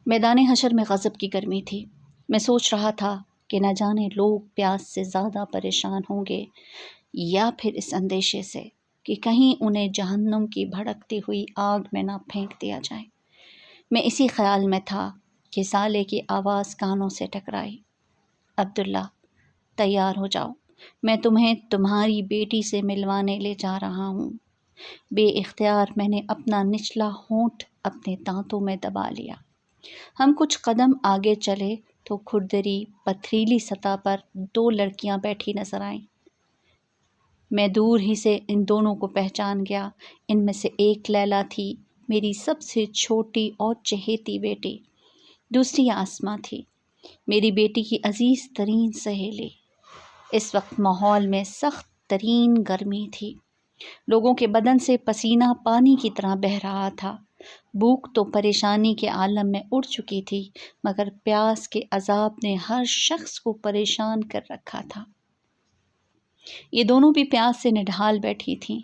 میدان حشر میں غضب کی گرمی تھی۔ میں سوچ رہا تھا کہ نہ جانے لوگ پیاس سے زیادہ پریشان ہوں گے یا پھر اس اندیشے سے کہ کہیں انہیں جہنم کی بھڑکتی ہوئی آگ میں نہ پھینک دیا جائے۔ میں اسی خیال میں تھا کہ سالے کی آواز کانوں سے ٹکرائی۔ عبداللہ، تیار ہو جاؤ، میں تمہیں تمہاری بیٹی سے ملوانے لے جا رہا ہوں۔ بے اختیار میں نے اپنا نچلا ہونٹ اپنے دانتوں میں دبا لیا۔ ہم کچھ قدم آگے چلے تو کھردری پتھریلی سطح پر دو لڑکیاں بیٹھی نظر آئیں۔ میں دور ہی سے ان دونوں کو پہچان گیا۔ ان میں سے ایک لیلی تھی، میری سب سے چھوٹی اور چہیتی بیٹی۔ دوسری آسماں تھی، میری بیٹی کی عزیز ترین سہیلی۔ اس وقت ماحول میں سخت ترین گرمی تھی۔ لوگوں کے بدن سے پسینہ پانی کی طرح بہہ رہا تھا۔ بھوک تو پریشانی کے عالم میں اڑ چکی تھی، مگر پیاس کے عذاب نے ہر شخص کو پریشان کر رکھا تھا۔ یہ دونوں بھی پیاس سے نڈھال بیٹھی تھیں۔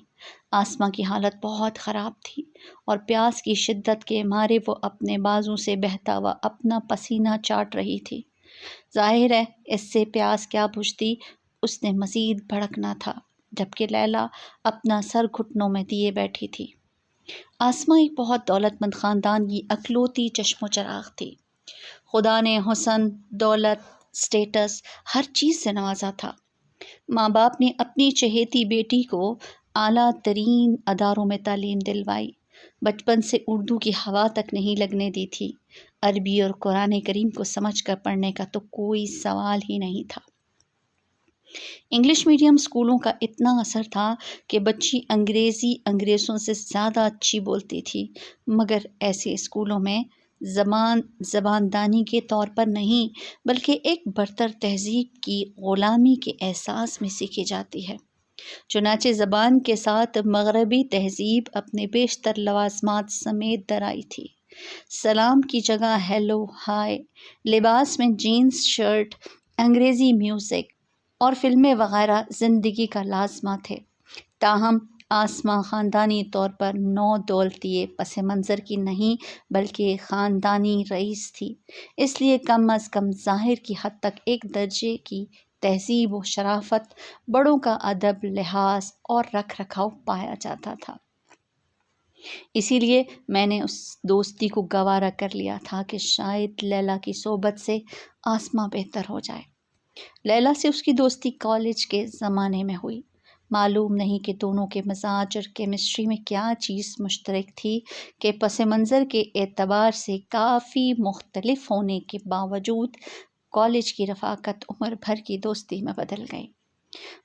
آسماں کی حالت بہت خراب تھی اور پیاس کی شدت کے مارے وہ اپنے بازو سے بہتا ہوا اپنا پسینہ چاٹ رہی تھی۔ ظاہر ہے اس سے پیاس کیا بجھتی، اس نے مزید بھڑکنا تھا، جبکہ لیلی اپنا سر گھٹنوں میں دیے بیٹھی تھی۔ آسماں ایک بہت دولت مند خاندان کی اکلوتی چشم و چراغ تھی۔ خدا نے حسن، دولت، سٹیٹس ہر چیز سے نوازا تھا۔ ماں باپ نے اپنی چہیتی بیٹی کو اعلیٰ ترین اداروں میں تعلیم دلوائی۔ بچپن سے اردو کی ہوا تک نہیں لگنے دی تھی۔ عربی اور قرآن کریم کو سمجھ کر پڑھنے کا تو کوئی سوال ہی نہیں تھا۔ انگلش میڈیم اسکولوں کا اتنا اثر تھا کہ بچی انگریزی انگریزوں سے زیادہ اچھی بولتی تھی، مگر ایسے اسکولوں میں زبان دانی کے طور پر نہیں بلکہ ایک برتر تہذیب کی غلامی کے احساس میں سیکھی جاتی ہے۔ چنانچہ زبان کے ساتھ مغربی تہذیب اپنے بیشتر لوازمات سمیت در آئی تھی۔ سلام کی جگہ ہیلو، ہائے، لباس میں جینز شرٹ، انگریزی میوزک اور فلمیں وغیرہ زندگی کا لازمہ تھے۔ تاہم آسماں خاندانی طور پر نو دولتیے پس منظر کی نہیں بلکہ خاندانی رئیس تھی، اس لیے کم از کم ظاہر کی حد تک ایک درجے کی تہذیب و شرافت، بڑوں کا ادب، لحاظ اور رکھ رکھاؤ پایا جاتا تھا۔ اسی لیے میں نے اس دوستی کو گوارا کر لیا تھا کہ شاید لیلی کی صحبت سے آسماں بہتر ہو جائے۔ لیلی سے اس کی دوستی کالج کے زمانے میں ہوئی۔ معلوم نہیں کہ دونوں کے مزاج اور کیمسٹری میں کیا چیز مشترک تھی کہ پس منظر کے اعتبار سے کافی مختلف ہونے کے باوجود کالج کی رفاقت عمر بھر کی دوستی میں بدل گئی۔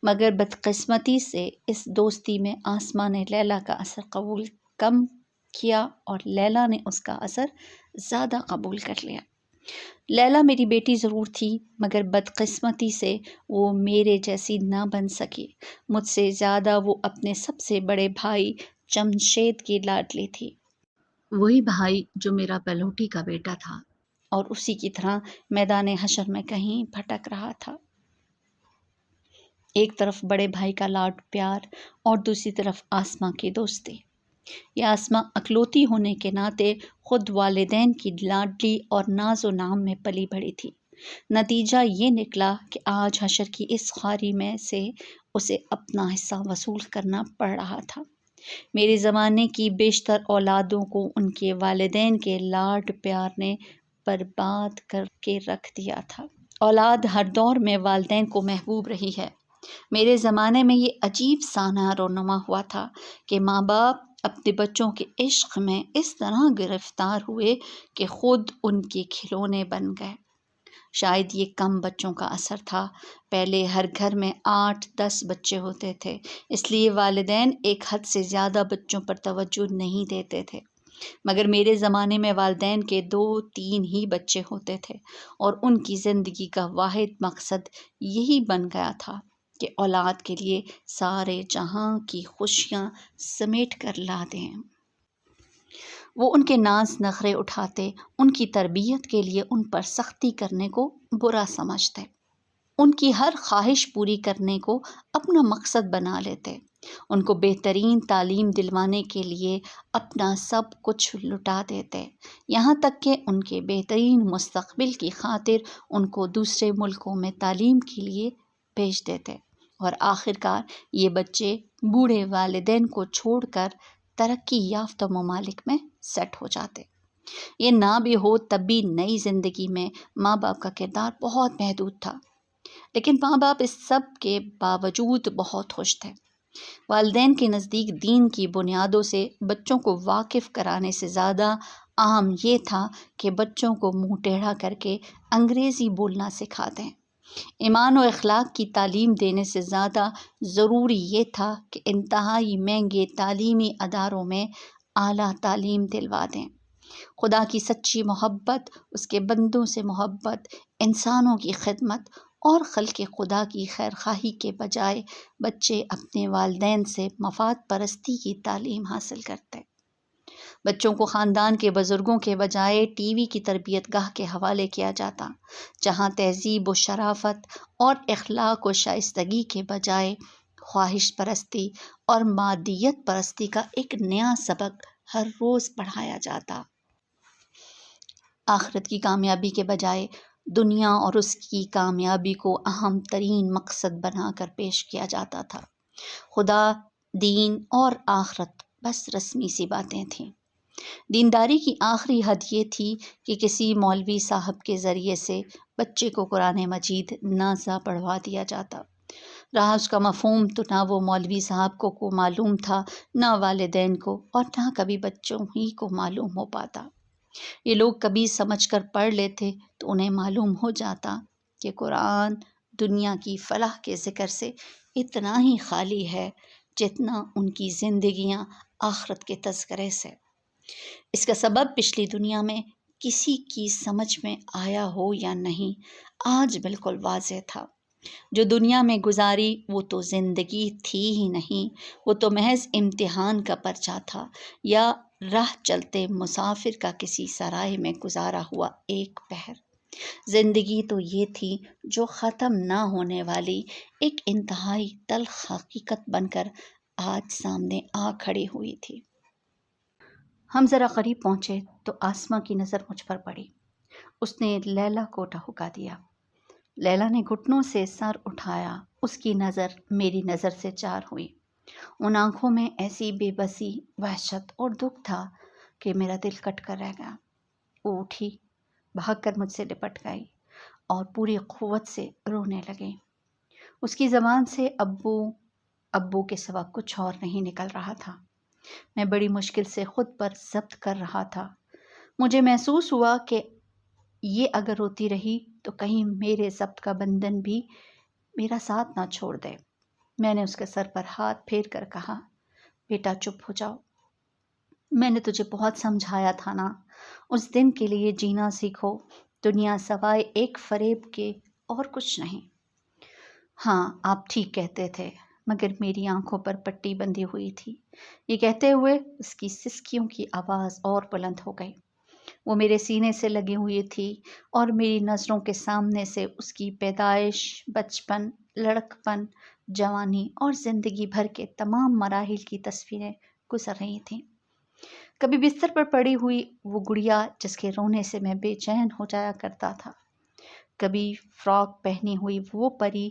مگر بدقسمتی سے اس دوستی میں آسماں نے لیلی کا اثر قبول کم کیا اور لیلی نے اس کا اثر زیادہ قبول کر لیا۔ لیلی میری بیٹی ضرور تھی، مگر بدقسمتی سے وہ میرے جیسی نہ بن سکی۔ مجھ سے زیادہ وہ اپنے سب سے بڑے بھائی جمشید کی لاڈلی تھی، وہی بھائی جو میرا بلوٹی کا بیٹا تھا اور اسی کی طرح میدان حشر میں کہیں بھٹک رہا تھا۔ ایک طرف بڑے بھائی کا لاڈ پیار اور دوسری طرف آسماں کی دوستی۔ یہ آسماں اکلوتی ہونے کے ناطے خود والدین کی لاڈلی اور ناز و نام میں پلی بڑھی تھی۔ نتیجہ یہ نکلا کہ آج حشر کی اس خواری میں سے اسے اپنا حصہ وصول کرنا پڑ رہا تھا۔ میرے زمانے کی بیشتر اولادوں کو ان کے والدین کے لاڈ پیار نے برباد کر کے رکھ دیا تھا۔ اولاد ہر دور میں والدین کو محبوب رہی ہے۔ میرے زمانے میں یہ عجیب سانحہ رونما ہوا تھا کہ ماں باپ اپنے بچوں کے عشق میں اس طرح گرفتار ہوئے کہ خود ان کے کھلونے بن گئے۔ شاید یہ کم بچوں کا اثر تھا۔ پہلے ہر گھر میں 8-10 بچے ہوتے تھے، اس لیے والدین ایک حد سے زیادہ بچوں پر توجہ نہیں دیتے تھے، مگر میرے زمانے میں والدین کے 2-3 ہی بچے ہوتے تھے اور ان کی زندگی کا واحد مقصد یہی بن گیا تھا کہ اولاد کے لیے سارے جہاں کی خوشیاں سمیٹ کر لا دیں۔ وہ ان کے ناز نخرے اٹھاتے، ان کی تربیت کے لیے ان پر سختی کرنے کو برا سمجھتے، ان کی ہر خواہش پوری کرنے کو اپنا مقصد بنا لیتے۔ ان کو بہترین تعلیم دلوانے کے لیے اپنا سب کچھ لٹا دیتے، یہاں تک کہ ان کے بہترین مستقبل کی خاطر ان کو دوسرے ملکوں میں تعلیم کے لیے بھیج دیتے، اور آخرکار یہ بچے بوڑھے والدین کو چھوڑ کر ترقی یافتہ ممالک میں سیٹ ہو جاتے۔ یہ نہ بھی ہو تب بھی نئی زندگی میں ماں باپ کا کردار بہت محدود تھا، لیکن ماں باپ اس سب کے باوجود بہت خوش تھے۔ والدین کے نزدیک دین کی بنیادوں سے بچوں کو واقف کرانے سے زیادہ اہم یہ تھا کہ بچوں کو منہ ٹیڑھا کر کے انگریزی بولنا سکھا دیں۔ ایمان و اخلاق کی تعلیم دینے سے زیادہ ضروری یہ تھا کہ انتہائی مہنگے تعلیمی اداروں میں اعلیٰ تعلیم دلوا دیں۔ خدا کی سچی محبت، اس کے بندوں سے محبت، انسانوں کی خدمت اور خلق خدا کی خیرخواہی کے بجائے بچے اپنے والدین سے مفاد پرستی کی تعلیم حاصل کرتے۔ بچوں کو خاندان کے بزرگوں کے بجائے ٹی وی کی تربیت گاہ کے حوالے کیا جاتا، جہاں تہذیب و شرافت اور اخلاق و شائستگی کے بجائے خواہش پرستی اور مادیت پرستی کا ایک نیا سبق ہر روز پڑھایا جاتا۔ آخرت کی کامیابی کے بجائے دنیا اور اس کی کامیابی کو اہم ترین مقصد بنا کر پیش کیا جاتا تھا۔ خدا، دین اور آخرت بس رسمی سی باتیں تھیں۔ دینداری کی آخری حد یہ تھی کہ کسی مولوی صاحب کے ذریعے سے بچے کو قرآن مجید نازا پڑھوا دیا جاتا، رہا اس کا مفہوم تو نہ وہ مولوی صاحب کو معلوم تھا، نہ والدین کو، اور نہ کبھی بچوں ہی کو معلوم ہو پاتا۔ یہ لوگ کبھی سمجھ کر پڑھ لیتے تو انہیں معلوم ہو جاتا کہ قرآن دنیا کی فلاح کے ذکر سے اتنا ہی خالی ہے جتنا ان کی زندگیاں آخرت کے تذکرے سے۔ اس کا سبب پچھلی دنیا میں کسی کی سمجھ میں آیا ہو یا نہیں، آج بالکل واضح تھا۔ جو دنیا میں گزاری وہ تو زندگی تھی ہی نہیں، وہ تو محض امتحان کا پرچہ تھا، یا راہ چلتے مسافر کا کسی سرائے میں گزارا ہوا ایک پہر۔ زندگی تو یہ تھی جو ختم نہ ہونے والی ایک انتہائی تلخ حقیقت بن کر آج سامنے آ کھڑی ہوئی تھی۔ ہم ذرا قریب پہنچے تو آسماں کی نظر مجھ پر پڑی۔ اس نے لیلا کو ٹہکا دیا۔ لیلا نے گھٹنوں سے سر اٹھایا، اس کی نظر میری نظر سے چار ہوئی۔ ان آنکھوں میں ایسی بے بسی، وحشت اور دکھ تھا کہ میرا دل کٹ کر رہ گیا۔ وہ اٹھی، بھاگ کر مجھ سے لپٹ گئی اور پوری قوت سے رونے لگی۔ اس کی زبان سے ابو ابو کے سوا کچھ اور نہیں نکل رہا تھا۔ میں بڑی مشکل سے خود پر ضبط کر رہا تھا۔ مجھے محسوس ہوا کہ یہ اگر روتی رہی تو کہیں میرے ضبط کا بندھن بھی میرا ساتھ نہ چھوڑ دے۔ میں نے اس کے سر پر ہاتھ پھیر کر کہا، بیٹا چپ ہو جاؤ، میں نے تجھے بہت سمجھایا تھا نا، اس دن کے لیے جینا سیکھو، دنیا سوائے ایک فریب کے اور کچھ نہیں۔ ہاں آپ ٹھیک کہتے تھے، مگر میری آنکھوں پر پٹی بندھی ہوئی تھی۔ یہ کہتے ہوئے اس کی سسکیوں کی آواز اور بلند ہو گئی۔ وہ میرے سینے سے لگی ہوئی تھی اور میری نظروں کے سامنے سے اس کی پیدائش، بچپن، لڑکپن، جوانی اور زندگی بھر کے تمام مراحل کی تصویریں گزر رہی تھیں۔ کبھی بستر پر پڑی ہوئی وہ گڑیا جس کے رونے سے میں بے چین ہو جایا کرتا تھا، کبھی فراک پہنی ہوئی وہ پری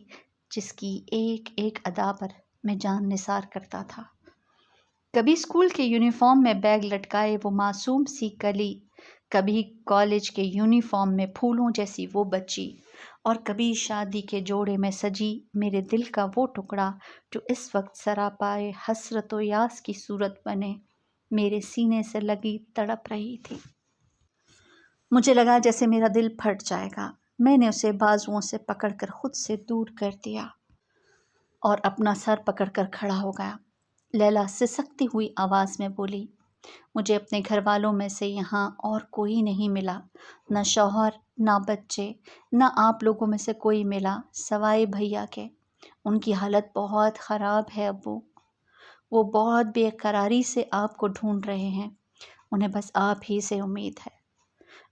جس کی ایک ایک ادا پر میں جان نثار کرتا تھا، کبھی اسکول کے یونیفارم میں بیگ لٹکائے وہ معصوم سی کلی، کبھی کالج کے یونیفارم میں پھولوں جیسی وہ بچی، اور کبھی شادی کے جوڑے میں سجی میرے دل کا وہ ٹکڑا جو اس وقت سراپائے حسرت و یاس کی صورت بنے میرے سینے سے لگی تڑپ رہی تھی۔ مجھے لگا جیسے میرا دل پھٹ جائے گا۔ میں نے اسے بازوؤں سے پکڑ کر خود سے دور کر دیا اور اپنا سر پکڑ کر کھڑا ہو گیا۔ لیلا سسکتی ہوئی آواز میں بولی، مجھے اپنے گھر والوں میں سے یہاں اور کوئی نہیں ملا، نہ شوہر، نہ بچے، نہ آپ لوگوں میں سے کوئی ملا سوائے بھیا کے۔ ان کی حالت بہت خراب ہے ابو، وہ بہت بے قراری سے آپ کو ڈھونڈ رہے ہیں، انہیں بس آپ ہی سے امید ہے۔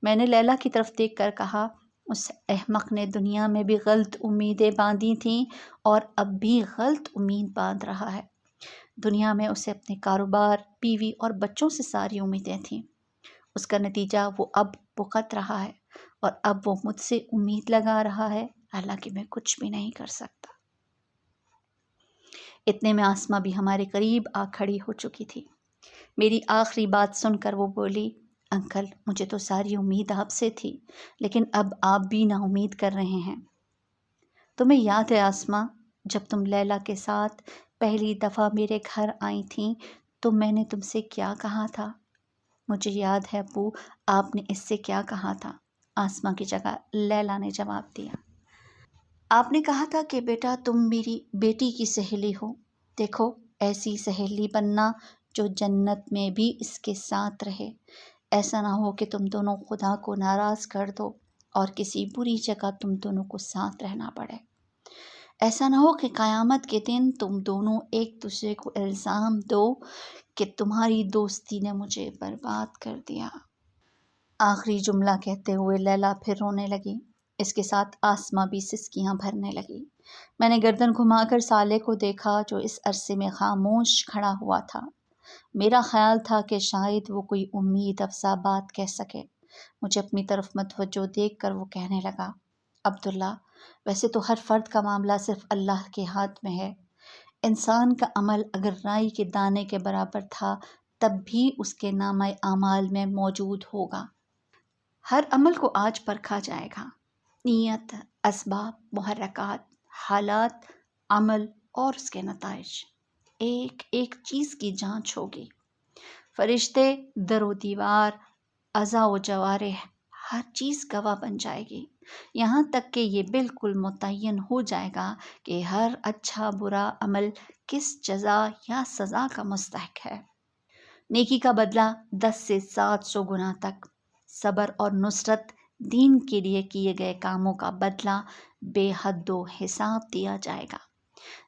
میں نے لیلا کی طرف دیکھ کر کہا، اس احمق نے دنیا میں بھی غلط امیدیں باندھی تھیں اور اب بھی غلط امید باندھ رہا ہے۔ دنیا میں اسے اپنے کاروبار، بیوی اور بچوں سے ساری امیدیں تھیں۔ اس کا نتیجہ وہ اب بھگت رہا ہے، اور اب وہ مجھ سے امید لگا رہا ہے، حالانکہ میں کچھ بھی نہیں کر سکتا۔ اتنے میں آسماں بھی ہمارے قریب آ کھڑی ہو چکی تھی۔ میری آخری بات سن کر وہ بولی، انکل مجھے تو ساری امید آپ سے تھی، لیکن اب آپ بھی نا امید کر رہے ہیں۔ تمہیں یاد ہے آسماں، جب تم لیلا کے ساتھ پہلی دفعہ میرے گھر آئی تھیں تو میں نے تم سے کیا کہا تھا؟ مجھے یاد ہے ابو، آپ نے اس سے کیا کہا تھا؟ آسماں کی جگہ لیلا نے جواب دیا۔ آپ نے کہا تھا کہ بیٹا تم میری بیٹی کی سہیلی ہو، دیکھو ایسی سہیلی بننا جو جنت میں بھی اس کے ساتھ رہے، ایسا نہ ہو کہ تم دونوں خدا کو ناراض کر دو اور کسی بری جگہ تم دونوں کو ساتھ رہنا پڑے، ایسا نہ ہو کہ قیامت کے دن تم دونوں ایک دوسرے کو الزام دو کہ تمہاری دوستی نے مجھے برباد کر دیا۔ آخری جملہ کہتے ہوئے لیلا پھر رونے لگی، اس کے ساتھ آسماں بھی سسکیاں بھرنے لگی۔ میں نے گردن گھما کر سالے کو دیکھا جو اس عرصے میں خاموش کھڑا ہوا تھا۔ میرا خیال تھا کہ شاید وہ کوئی امید افزا بات کہہ سکے۔ مجھے اپنی طرف متوجہ دیکھ کر وہ کہنے لگا، عبداللہ ویسے تو ہر فرد کا معاملہ صرف اللہ کے ہاتھ میں ہے۔ انسان کا عمل اگر رائی کے دانے کے برابر تھا تب بھی اس کے نامہ اعمال میں موجود ہوگا۔ ہر عمل کو آج پرکھا جائے گا، نیت، اسباب، محرکات، حالات، عمل اور اس کے نتائج، ایک ایک چیز کی جانچ ہوگی۔ فرشتے، در و دیوار، اعضاء و جوارح، ہر چیز گواہ بن جائے گی، یہاں تک کہ یہ بالکل متعین ہو جائے گا کہ ہر اچھا برا عمل کس جزا یا سزا کا مستحق ہے۔ نیکی کا بدلہ 10 سے 700 گنا تک، صبر اور نصرت دین کے لیے کیے گئے کاموں کا بدلہ بے حد و حساب دیا جائے گا،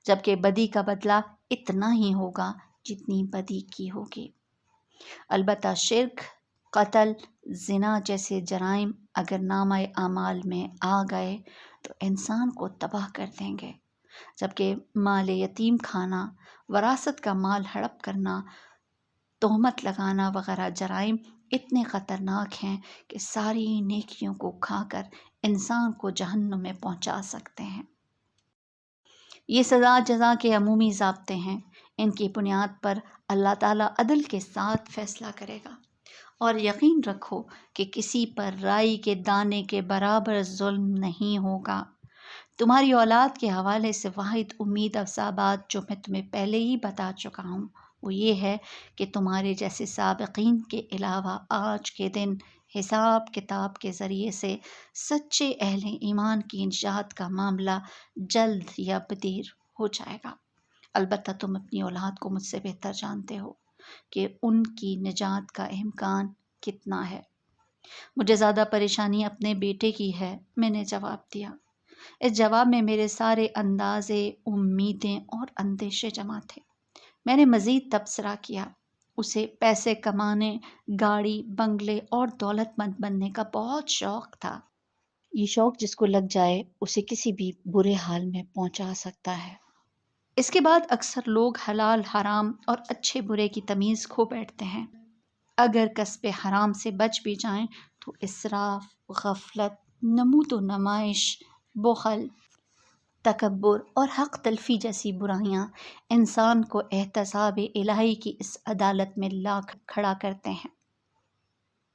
جبکہ بدی کا بدلہ اتنا ہی ہوگا جتنی بدی کی ہوگی۔ البتہ شرک، قتل، زنا جیسے جرائم اگر نامہ اعمال میں آ گئے تو انسان کو تباہ کر دیں گے، جبکہ مال یتیم کھانا، وراثت کا مال ہڑپ کرنا، تہمت لگانا وغیرہ جرائم اتنے خطرناک ہیں کہ ساری نیکیوں کو کھا کر انسان کو جہنم میں پہنچا سکتے ہیں۔ یہ سزا جزا کے عمومی ضابطے ہیں، ان کی بنیاد پر اللہ تعالیٰ عدل کے ساتھ فیصلہ کرے گا، اور یقین رکھو کہ کسی پر رائی کے دانے کے برابر ظلم نہیں ہوگا۔ تمہاری اولاد کے حوالے سے واحد امید افزا بات جو میں تمہیں پہلے ہی بتا چکا ہوں وہ یہ ہے کہ تمہارے جیسے سابقین کے علاوہ آج کے دن حساب کتاب کے ذریعے سے سچے اہل ایمان کی نجات کا معاملہ جلد یا بدیر ہو جائے گا۔ البتہ تم اپنی اولاد کو مجھ سے بہتر جانتے ہو کہ ان کی نجات کا امکان کتنا ہے۔ مجھے زیادہ پریشانی اپنے بیٹے کی ہے، میں نے جواب دیا۔ اس جواب میں میرے سارے اندازے، امیدیں اور اندیشے جمع تھے۔ میں نے مزید تبصرہ کیا، اسے پیسے کمانے، گاڑی، بنگلے اور دولت مند بننے کا بہت شوق تھا۔ یہ شوق جس کو لگ جائے اسے کسی بھی برے حال میں پہنچا سکتا ہے۔ اس کے بعد اکثر لوگ حلال حرام اور اچھے برے کی تمیز کھو بیٹھتے ہیں۔ اگر کسب حرام سے بچ بھی جائیں تو اسراف، غفلت، نمود و نمائش، بخل، تکبر اور حق تلفی جیسی برائیاں انسان کو احتساب الہی کی اس عدالت میں لا کھڑا کرتے ہیں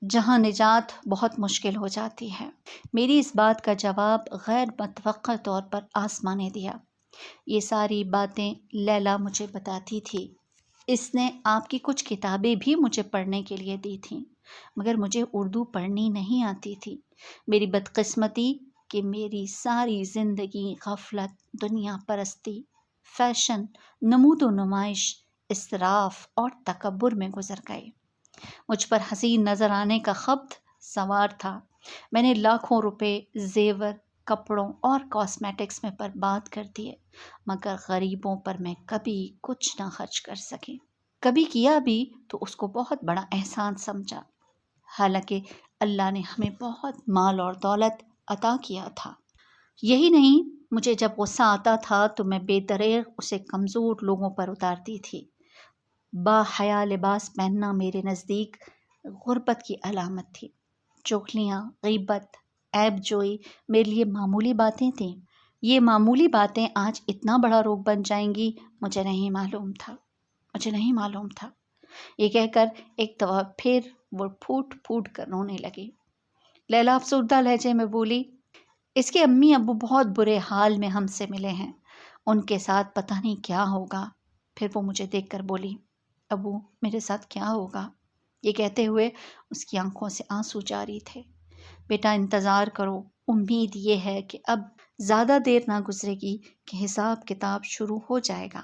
جہاں نجات بہت مشکل ہو جاتی ہے۔ میری اس بات کا جواب غیر متوقع طور پر آسماں نے دیا۔ یہ ساری باتیں لیلا مجھے بتاتی تھی۔ اس نے آپ کی کچھ کتابیں بھی مجھے پڑھنے کے لیے دی تھیں، مگر مجھے اردو پڑھنی نہیں آتی تھی۔ میری بدقسمتی کہ میری ساری زندگی غفلت، دنیا پرستی، فیشن، نمود و نمائش، اسراف اور تکبر میں گزر گئی۔ مجھ پر حسین نظر آنے کا خبط سوار تھا۔ میں نے لاکھوں روپے زیور، کپڑوں اور کاسمیٹکس میں برباد کر دیے، مگر غریبوں پر میں کبھی کچھ نہ خرچ کر سکی۔ کبھی کیا بھی تو اس کو بہت بڑا احسان سمجھا، حالانکہ اللہ نے ہمیں بہت مال اور دولت عطا کیا تھا۔ یہی نہیں، مجھے جب غصہ آتا تھا تو میں بے دریغ اسے کمزور لوگوں پر اتارتی تھی، باحیا لباس پہننا میرے نزدیک غربت کی علامت تھی۔ چغلیاں، غیبت، عیب جوئی میرے لیے معمولی باتیں تھیں۔ یہ معمولی باتیں آج اتنا بڑا روگ بن جائیں گی، مجھے نہیں معلوم تھا۔ یہ کہہ کر ایک دفعہ پھر وہ پھوٹ پھوٹ کر رونے لگی۔ لیلا افسردہ لہجے میں بولی، اس کے امی ابو بہت برے حال میں ہم سے ملے ہیں، ان کے ساتھ پتہ نہیں کیا ہوگا۔ پھر وہ مجھے دیکھ کر بولی، ابو میرے ساتھ کیا ہوگا؟ یہ کہتے ہوئے اس کی آنکھوں سے آنسو جاری تھے۔ بیٹا انتظار کرو، امید یہ ہے کہ اب زیادہ دیر نہ گزرے گی کہ حساب کتاب شروع ہو جائے گا۔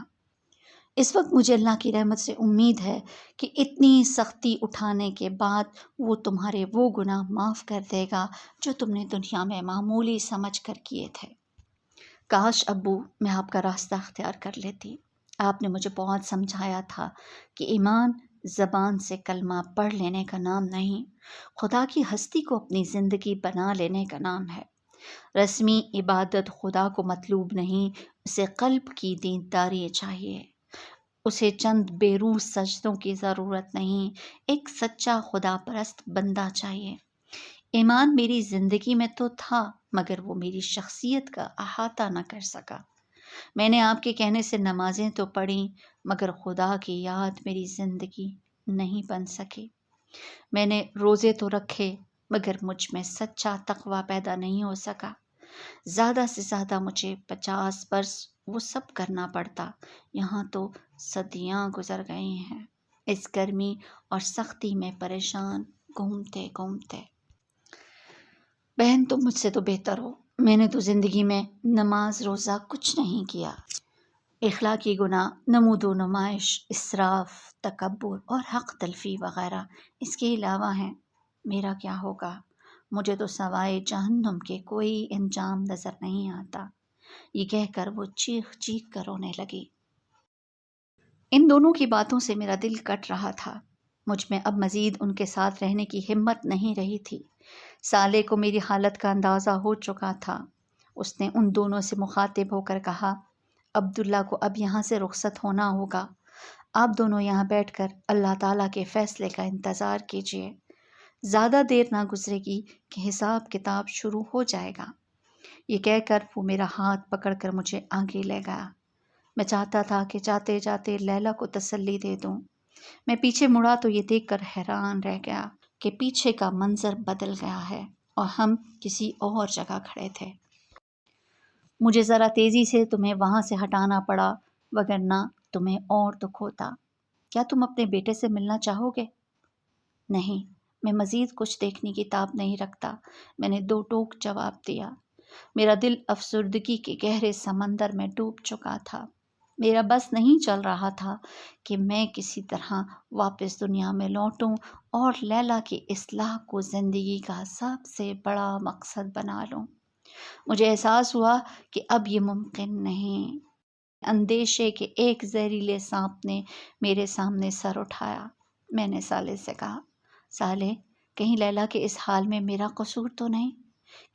اس وقت مجھے اللہ کی رحمت سے امید ہے کہ اتنی سختی اٹھانے کے بعد وہ تمہارے وہ گناہ معاف کر دے گا جو تم نے دنیا میں معمولی سمجھ کر کیے تھے۔ کاش ابو میں آپ کا راستہ اختیار کر لیتی۔ آپ نے مجھے بہت سمجھایا تھا کہ ایمان زبان سے کلمہ پڑھ لینے کا نام نہیں، خدا کی ہستی کو اپنی زندگی بنا لینے کا نام ہے۔ رسمی عبادت خدا کو مطلوب نہیں، اسے قلب کی دینداری چاہیے۔ اسے چند بے روح سجدوں کی ضرورت نہیں، ایک سچا خدا پرست بندہ چاہیے۔ ایمان میری زندگی میں تو تھا، مگر وہ میری شخصیت کا احاطہ نہ کر سکا۔ میں نے آپ کے کہنے سے نمازیں تو پڑھیں، مگر خدا کی یاد میری زندگی نہیں بن سکی۔ میں نے روزے تو رکھے، مگر مجھ میں سچا تقویٰ پیدا نہیں ہو سکا۔ زیادہ سے زیادہ مجھے 50 برس وہ سب کرنا پڑتا، یہاں تو صدیاں گزر گئی ہیں اس گرمی اور سختی میں پریشان گھومتے۔ بہن تم مجھ سے تو بہتر ہو، میں نے تو زندگی میں نماز روزہ کچھ نہیں کیا۔ اخلاقی گناہ، نمود و نمائش، اسراف، تکبر اور حق تلفی وغیرہ اس کے علاوہ ہیں۔ میرا کیا ہوگا؟ مجھے تو سوائے جہنم کے کوئی انجام نظر نہیں آتا۔ یہ کہہ کر وہ چیخ چیخ کر رونے لگی۔ ان دونوں کی باتوں سے میرا دل کٹ رہا تھا۔ مجھ میں اب مزید ان کے ساتھ رہنے کی ہمت نہیں رہی تھی۔ سالے کو میری حالت کا اندازہ ہو چکا تھا۔ اس نے ان دونوں سے مخاطب ہو کر کہا، عبداللہ کو اب یہاں سے رخصت ہونا ہوگا۔ آپ دونوں یہاں بیٹھ کر اللہ تعالیٰ کے فیصلے کا انتظار کیجیے۔ زیادہ دیر نہ گزرے گی کہ حساب کتاب شروع ہو جائے گا۔ یہ کہہ کر وہ میرا ہاتھ پکڑ کر مجھے آگے لے گیا۔ میں چاہتا تھا کہ جاتے جاتے لیلا کو تسلی دے دوں۔ میں پیچھے مڑا تو یہ دیکھ کر حیران رہ گیا کہ پیچھے کا منظر بدل گیا ہے اور ہم کسی اور جگہ کھڑے تھے۔ مجھے ذرا تیزی سے تمہیں وہاں سے ہٹانا پڑا، وگرنہ تمہیں اور دکھ ہوتا۔ کیا تم اپنے بیٹے سے ملنا چاہو گے؟ نہیں، میں مزید کچھ دیکھنے کی تاب نہیں رکھتا، میں نے 2 ٹوک جواب دیا۔ میرا دل افسردگی کے گہرے سمندر میں ڈوب چکا تھا۔ میرا بس نہیں چل رہا تھا کہ میں کسی طرح واپس دنیا میں لوٹوں اور لیلا کی اصلاح کو زندگی کا سب سے بڑا مقصد بنا لوں۔ مجھے احساس ہوا کہ اب یہ ممکن نہیں۔ اندیشے کے ایک زہریلے سانپ نے میرے سامنے سر اٹھایا۔ میں نے سالے سے کہا، سالے، کہیں لیلا کے اس حال میں میرا قصور تو نہیں؟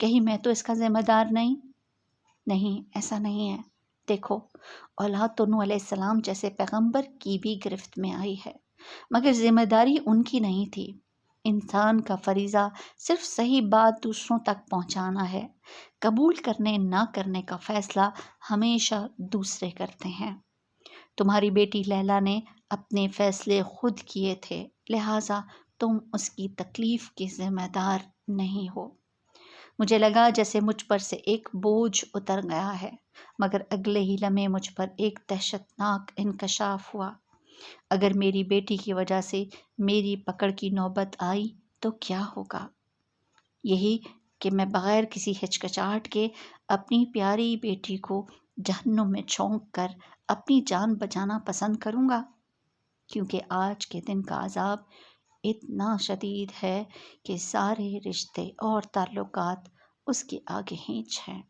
کہیں میں تو اس کا ذمہ دار نہیں؟ نہیں، ایسا نہیں ہے۔ دیکھو، اولاد تو نوح علیہ السلام جیسے پیغمبر کی بھی گرفت میں آئی ہے، مگر ذمہ داری ان کی نہیں تھی۔ انسان کا فریضہ صرف صحیح بات دوسروں تک پہنچانا ہے، قبول کرنے نہ کرنے کا فیصلہ ہمیشہ دوسرے کرتے ہیں۔ تمہاری بیٹی لیلا نے اپنے فیصلے خود کیے تھے، لہٰذا تم اس کی تکلیف کی ذمہ دار نہیں ہو۔ مجھے لگا جیسے مجھ پر سے ایک بوجھ اتر گیا ہے، مگر اگلے ہی لمحے مجھ پر ایک دہشتناک انکشاف ہوا۔ اگر میری بیٹی کی وجہ سے میری پکڑ کی نوبت آئی تو کیا ہوگا؟ یہی کہ میں بغیر کسی ہچکچاہٹ کے اپنی پیاری بیٹی کو جہنم میں چھونک کر اپنی جان بچانا پسند کروں گا، کیونکہ آج کے دن کا عذاب اتنا شدید ہے کہ سارے رشتے اور تعلقات اس کے آگے ہینچ ہیں۔